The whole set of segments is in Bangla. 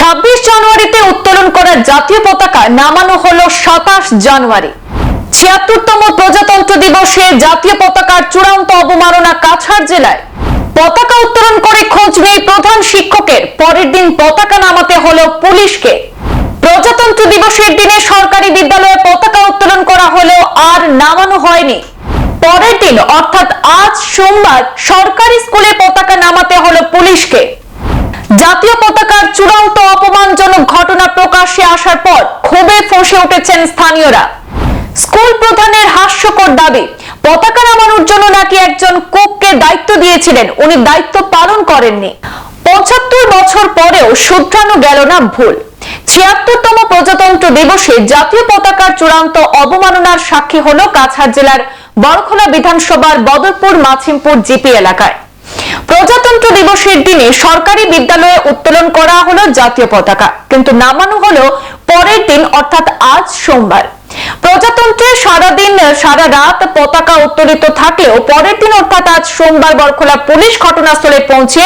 26 জানুয়ারিতে উত্তোলন করা জাতীয় পতাকা নামানো হলো 27 জানুয়ারি। ৭৬তম প্রজাতন্ত্র দিবসে জাতীয় পতাকার চূড়ান্ত অবমাননা কাছাড় জেলায়। পতাকা উত্তোলন করে খোঁজ নেই প্রধান শিক্ষকের, পরের দিন পতাকা নামাতে হলো পুলিশকে। প্রজাতন্ত্র দিবসের দিনে সরকারি বিদ্যালয়ে পতাকা উত্তোলন করা হলেও আর নামানো হয়নি। পরের দিন অর্থাৎ আজ সোমবার সরকারি স্কুলে পতাকা নামাতে হলো পুলিশকে। জাতীয় পতাকার চূড়ান্ত অপমানজনক ঘটনা প্রকাশ্যে আসার পর ক্ষোভে ফসে উঠেছেন স্থানীয়রা। স্কুল প্রধানের হাস্যকর দাবি, পতাকা নামানোর জন্য নাকি একজন কুককে দায়িত্ব দিয়েছিলেন, উনি দায়িত্ব পালন করেননি। ৭৫ বছর পরেও শুধরানো গেল না ভুল। ৭৬তম প্রজাতন্ত্র দিবসে জাতীয় পতাকার চূড়ান্ত অবমাননার সাক্ষী হলো কাছাড় জেলার বড়খোলা বিধানসভার বদরপুর মাছিমপুর জিপি এলাকায়। প্রজাতন্ত্র দিবসের দিনে সরকারি বিদ্যালয়ে উত্তোলন করা হলো জাতীয় পতাকা, কিন্তু নামানো হলো পরের দিন অর্থাৎ আজ সোমবার। প্রজাতন্ত্রের সারাদিন সারা রাত পতাকা উত্তোলিত থাকলেও পরের দিন অর্থাৎ আজ সোমবার বড়খোলা পুলিশ ঘটনাস্থলে পৌঁছে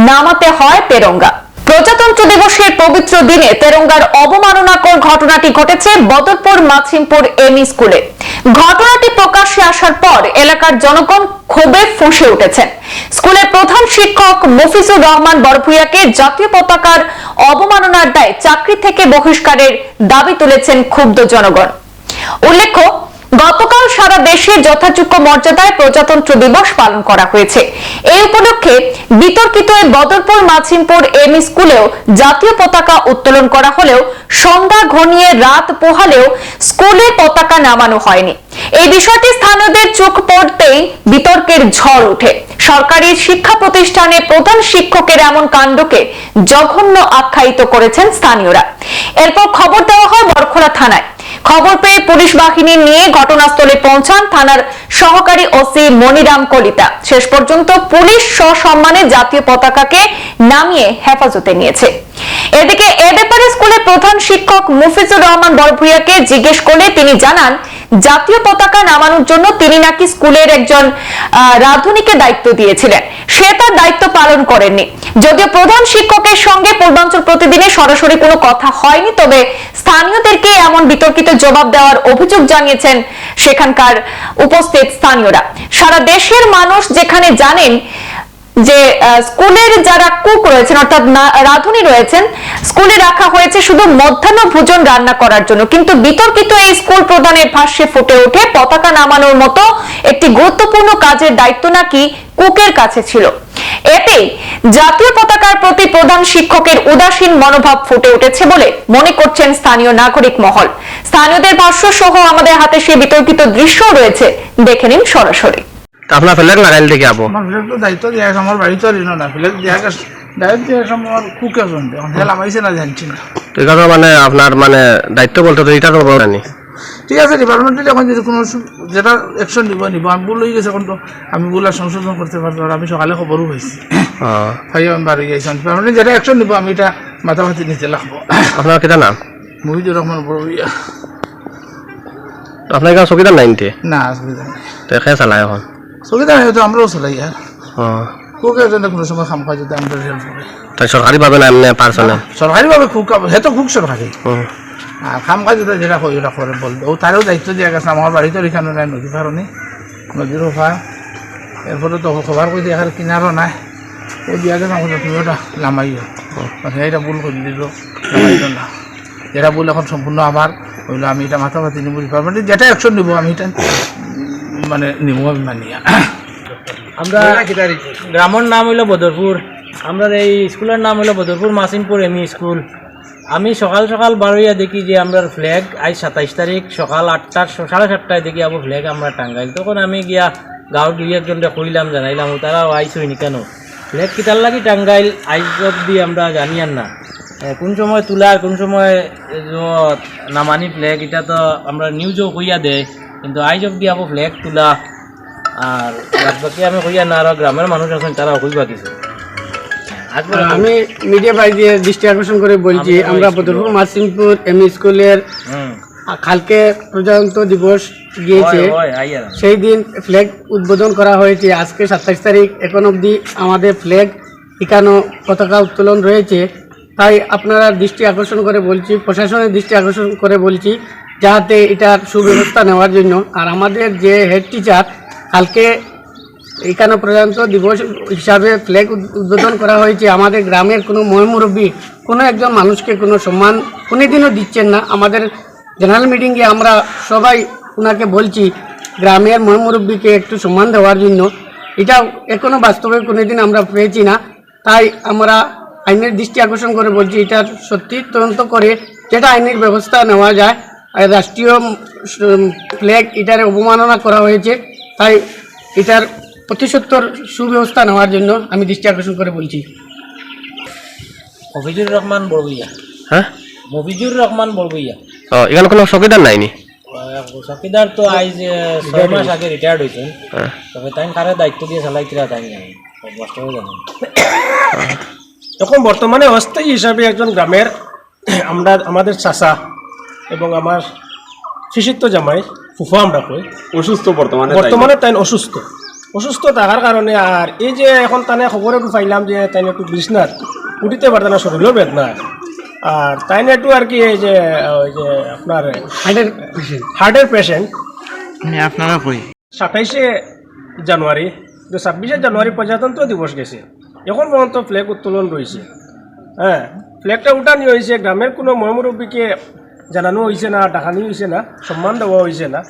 নামাতে হয় তেরঙ্গা। প্রজাতন্ত্র দিবসের পবিত্র দিনে তেরঙ্গার অবমাননাকর ঘটনাটি ঘটেছে বদরপুর মাছিমপুর এমই স্কুলে। ঘটনাটি প্রকাশ্যে আসার পর এলাকার জনগণ ক্ষোভে ফুঁসে উঠেছেন। স্কুলের প্রধান শিক্ষক মফিজুর রহমান বড়ভূঁইয়াকে জাতীয় পতাকার অবমাননার দায়ে চাকরি থেকে বহিষ্কারের দাবি তুলেছেন ক্ষুব্ধ জনগণ। উল্লেখ্য, গতকাল সারা দেশে যথাযোগ্য মর্যাদায় প্রজাতন্ত্র দিবস পালন করা হয়েছে। এই উপলক্ষে বিতর্কিত বদরপুর মাছিমপুর এমই স্কুলেও জাতীয় পতাকা উত্তোলন করা হলেও সন্ধ্যা ঘনিয়ে রাত পোহালেও স্কুলে পতাকা নামানো হয়নি। এই বিষয়টি স্থানীয়দের চোখ পড়তেই বিতর্কের ঝড় ওঠে। সরকারি শিক্ষা প্রতিষ্ঠানে প্রধান শিক্ষকের এমন কাণ্ডকে জঘন্য আখ্যায়িত করেছেন স্থানীয়রা। এরপর খবর দেওয়া হয় বড়খোলা থানায়। খবর পেয়ে পুলিশ বাহিনী নিয়ে ঘটনাস্থলে পৌঁছান থানার সহকারী ওসি মনিরাম কলিতা। শেষ পর্যন্ত পুলিশ সসম্মানে জাতীয় পতাকাকে নামিয়ে হেফাজতে নিয়েছে। এদিকে এ ব্যাপারে স্কুলের প্রধান শিক্ষক মফিজুর রহমান বড়ভূঁইয়াকে জিজ্ঞেস করলে তিনি জানান, জাতীয় পতাকা নামানোর জন্য তিনি নাকি স্কুলের একজন রাঁধুনিকে দায়িত্ব দিয়েছিলেন, সে তার দায়িত্ব পালন করেননি। যদিও প্রধান শিক্ষকের সঙ্গে পূর্বাঞ্চল প্রতিদিনে সরাসরি কোনো কথা হয়নি, তবে স্থানীয়দেরকে এমন বিতর্কিত জবাব দেওয়ার অভিযোগ জানিয়েছেন সেখানকার উপস্থিত স্থানীয়রা। সারা দেশের মানুষ যেখানে জানেন যে স্কুলের যারা কুক রয়েছেন অর্থাৎ রাঁধুনি রয়েছেন, স্কুলে রাখা হয়েছে শুধু মধ্যাহ্ন ভোজন রান্না করার জন্য, কিন্তু বিতর্কিত এই স্কুল প্রধানের ভাষ্যে ফুটে ওঠে পতাকা নামানোর মতো একটি গুরুত্বপূর্ণ কাজের দায়িত্ব নাকি কুকের কাছে ছিল। এতে জাতীয় পতাকার প্রতি প্রধান শিক্ষকের উদাসীন মনোভাব ফুটে উঠেছে বলে মনে করছেন স্থানীয় নাগরিক মহল। স্থানীয়দের ভাষ্য সহ আমাদের হাতে সেই বিতর্কিত দৃশ্য রয়েছে, দেখে নিন সরাসরি। আপনার ফ্ল্যাগ লাগাইল দেখি আবো আমার ফ্ল্যাগ তো দায়িত্ব দিয়ে আমার বাড়ি তো ঋণ না ফ্ল্যাগ দিয়ে দায়িত্ব দিয়ে আমার কুকে শুনতে লামাইছে না জানছি না। ঠিক আছে, মানে আপনার মানে দায়িত্ব বলতে তো এটা তো জানি। ঠিক আছে, ডিপার্টমেন্টে যখন যদি কোনো যেটা অ্যাকশন নিব আমি ভুল হয়ে গেছে, এখন তো আমি ভুল আর সংশোধন করতে পারবো। আর আমি সকালে খবরও হয়েছি, ভাই আমি বাড়ি গেছি। ডিপার্টমেন্টে যেটা অ্যাকশন নিব আমি এটা মাথামাতি নিতে লাগবো। আপনার কেটা নাম? মফিজুর রহমান বড়ভূঁইয়া। আপনার এখানে চকিদার নাই না অসুবিধা নেই, তো খেয়ে চালাই এখন চকিদার হয়তো আমরাও চলাই। আর কুকের জন্য কোনো সময় খাম খাই যদি আমরা হেল্প করে। তাই সরকারি ভাবে না এমনি পার্সোনাল? সরকারিভাবে খুব সে তো খুব সরকারি, আর খাম কাজ যেটা হয় ওটা করে বলবে। ও তারও দায়িত্ব দেওয়া গেছে। আমার বাড়িতে এখানে নাই নদী কারণে, নদীর ওফার, এরপরে তো খবর করে দেখার কিনারও নাই। ও দিয়া গেছে আমাকে তুমি ওটা নামাইও, এটা ভুল করে দিল, নামাইল না। যেটা ভুল এখন সম্পূর্ণ আমার হইলো, আমি এটা মাথামাতি নিব। ডিপার্টমেন্টে যেটা অ্যাকশন নিব আমি এটা মানে নিব, আমি মানিয়া। আমরা গ্রামের নাম হইল বদরপুর, আমরা এই স্কুলের নাম হইল বদরপুর মাছিমপুর এমই স্কুল। আমি সকাল সকাল বারোইয়া দেখি যে আমরা ফ্ল্যাগ আজ 27 তারিখ সকাল 8টা 7:30টায় দেখি আবার ফ্ল্যাগ আমরা টাঙ্গাইল। তখন আমি গিয়া গাঁৱৰ 2-1জনকে কইলাম, জানাইলাম, তারা আইস হয়নি কেন ফ্ল্যাগ কিতার লাগি টাঙ্গাইল আইজ অব্দি আমরা জানি আর না কোন সময় তোলার কোন সময় নামানি ফ্ল্যাগ, এটা তো আমরা নিউজও কইয়া দেয়, কিন্তু আইজ অব্দি আবার ফ্ল্যাগ তোলা আর বাকি আমি কইয়া না। আর গ্রামের মানুষ আছেন তারা কইবা কিছু। আমি মিডিয়া বাই দিয়ে দৃষ্টি আকর্ষণ করে বলছি, আমরা বদরপুর মাছিমপুর এমই স্কুলের কালকে প্রজাতন্ত্র দিবস গিয়েছে, সেই দিন ফ্ল্যাগ উদ্বোধন করা হয়েছে। আজকে 27 তারিখ, এখন অবধি আমাদের ফ্ল্যাগ এখানে পতাকা উত্তোলন রয়েছে। তাই আপনারা দৃষ্টি আকর্ষণ করে বলছি, প্রশাসনের দৃষ্টি আকর্ষণ করে বলছি যাতে এটার সুব্যবস্থা নেওয়ার জন্য। আর আমাদের যে হেড টিচার কালকে এখানে প্রজাতন্ত্র দিবস হিসাবে ফ্ল্যাগ উদ্বোধন করা হয়েছে, আমাদের গ্রামের কোনো মুরব্বী কোনো একজন মানুষকে কোনো সম্মান কোনোদিনও দিচ্ছেন না। আমাদের জেনারেল মিটিংয়ে আমরা সবাই ওনাকে বলছি গ্রামের মুরব্বীকে একটু সম্মান দেওয়ার জন্য। এটা এখনও বাস্তবে কোনোদিন আমরা পেয়েছি না। তাই আমরা আইনের দৃষ্টি আকর্ষণ করে বলছি এটার সত্যি তদন্ত করে যেটা আইনের ব্যবস্থা নেওয়া যায়। আর রাষ্ট্রীয় ফ্ল্যাগ এটার অবমাননা করা হয়েছে, তাই এটার প্রতিসত্তর সুব্যবস্থা নেওয়ার জন্য আমি দৃষ্টি আকর্ষণ করে বলছি। মফিজুর রহমান বড়বইয়া। হ্যাঁ, মফিজুর রহমান বড়বইয়া। ও এখানে কোনো চকিদার নাইনি? চকিদার তো আজ 6 মাস আগে রিটায়ার্ড হয়েছেন, হ্যাঁ। তবে তাই কারে দায়িত্ব দিয়ে চালাইতিরা তাই জানি, বাস্তবে জানেন। এখন বর্তমানে অস্থায়ী হিসাবে একজন গ্রামের আমাদের চাচা এবং আমার শিশিত্ব জামাই ফুফা আমরা কই অসুস্থ বর্তমানে তাই অসুস্থ থাকার কারণে। আর এই যে এখন তানে খবর একটু পাইলাম যে তাই একটু বিছনাত উঠিতে পারত না, শরীরও বেদনা। আর তাই একটু আর কি এই যে ওই যে আপনার হার্টের পেশেন্ট আপনারা কই 27শে জানুয়ারি 26শে জানুয়ারি প্রজাতন্ত্র দিবস গেছে, এখন পর্যন্ত ফ্ল্যাগ উত্তোলন রয়েছে। হ্যাঁ, ফ্ল্যাগটা উঠানি হয়েছে, গ্রামের কোনো মুরব্বীকে জানানো হয়েছে না, ডাকানি হয়েছে না, সম্মান দেওয়া হয়েছে না।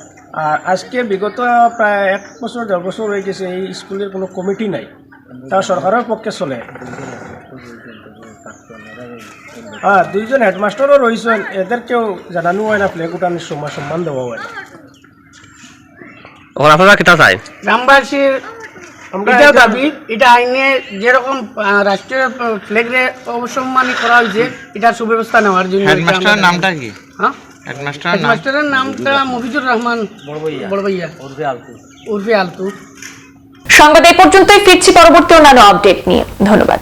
আর আজকে বিগত প্রায় 1 বছর 1.5 বছর হয়ে গেছে এই স্কুলের কোনো কমিটি নাই, তা সরকারের পক্ষে চলে। হ্যাঁ, 2 জন হেডমাস্টারও রয়েছেন, এদেরকেও জানানো হয় না, ফ্ল্যাগ উঠানোর সময় সম্মান দেওয়া হয় না। এখন আপনারা কিতা চাই? গ্রামবাসীর এটা দাবি, এটা আইনে যেরকম রাষ্ট্রীয় ফ্ল্যাগরে অবসম্মানী করা হয়েছে এটার সুব্যবস্থা নেওয়ার জন্য। হেডমাস্টারের নামটা কি? হ্যাঁ, হেডমাস্টারের নামটা মফিজুর রহমান বড়বইয়া উর্ফে আলতু। সংবাদ এই পর্যন্তই, ফিরছি পরবর্তী অন্যান্য আপডেট নিয়ে। ধন্যবাদ।